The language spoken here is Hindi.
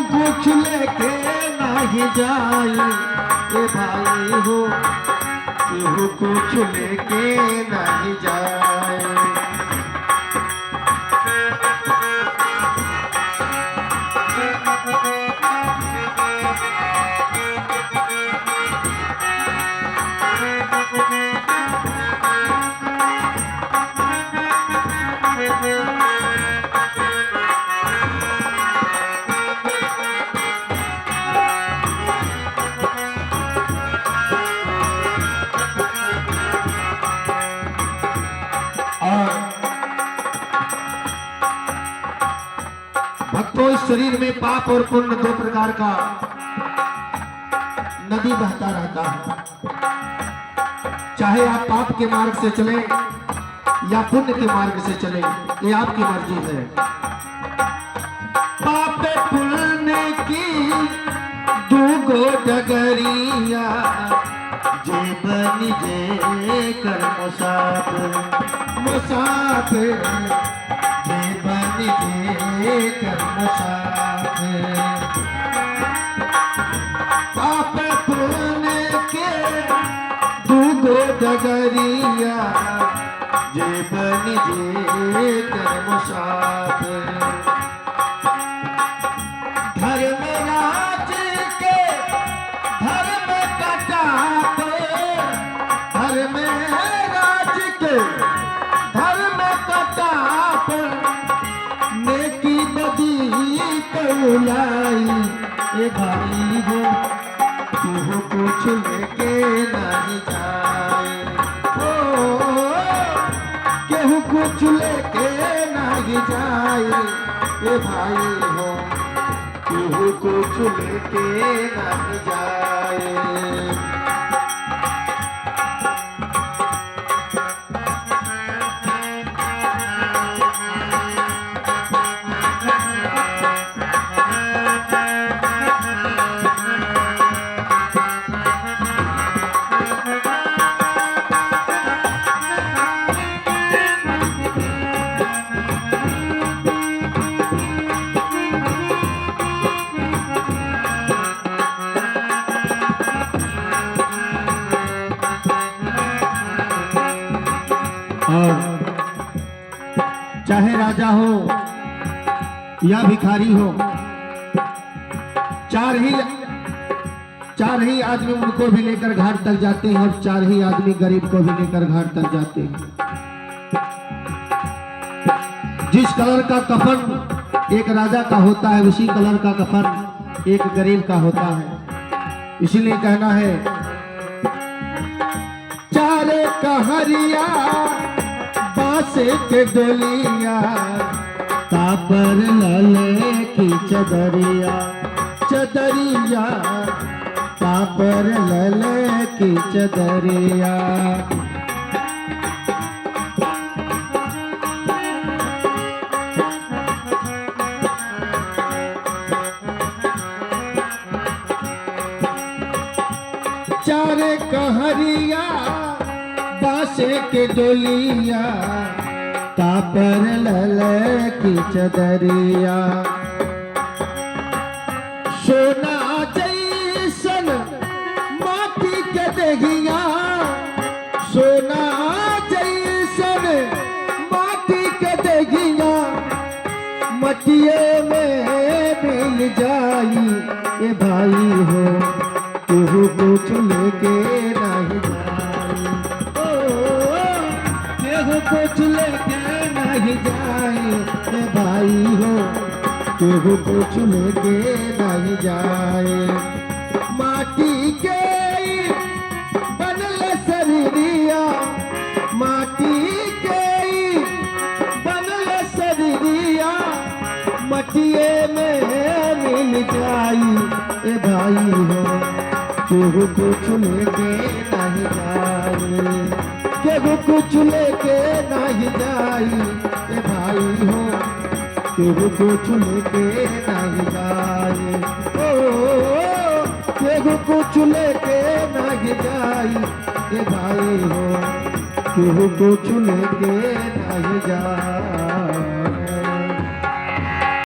कुछ लेके नहीं जाए ए भाई हो, केहू कुछ लेके नहीं जाए। भक्तों, इस शरीर में पाप और पुण्य दो प्रकार का नदी बहता रहता है। चाहे आप पाप के मार्ग से चलें या पुण्य के मार्ग से चलें, ये आपकी मर्जी है। पाप पुण्य की दूगो डगरिया, जीवन जे कर मुसाफिर मुसाफिर, जीवन जे कर मुसाफिर। पाप पुण्य के दूगो डगरिया, जीवन जे कर मुसाफिर। धर्म राज के धर्म कटाते, धर्म राज के धर्म कटाते, नेकी बदी कौलाई ए भाई हो, केहू कुछ लेके नहीं जाए। ओ केहू कुछ लेके नहीं जाए ए भाई हो, केहू कुछ लेके नहीं जाए। और चाहे राजा हो या भिखारी हो, चार ही आदमी उनको भी लेकर घाट तक जाते हैं और चार ही आदमी गरीब को भी लेकर घाट तक जाते हैं। जिस कलर का कफन एक राजा का होता है, उसी कलर का कफन एक गरीब का होता है। इसीलिए कहना है, चारे कहरिया बासे के डोलिया, तापर लले की चदरिया, चदरिया तापर लले की चदरिया। चारे कहरिया बासे के डोलिया, तापर लले की चदरिया। सोना जैसन माटी के देहिया, सोना जैसन माटी के देहिया, मटिए में मिल जाई ए भाई हो, केहू कुछ लेके नहीं जाई। केहू कुछ लेके नहीं जाए ए भाई हो, केहू कुछ लेके नहीं जाए। माटी के बनल शरीरिया, माटी के बनल शरीरिया, मटिए में मिल जाई ए भाई हो केहू कुछ लेके नहीं जाई केहू कुछ लेके नहीं जाई ए भाई हो केहू कुछ लेके नहीं जाई ओ केहू कुछ लेके नहीं जाई ए भाई हो केहू कुछ लेके नहीं जाई।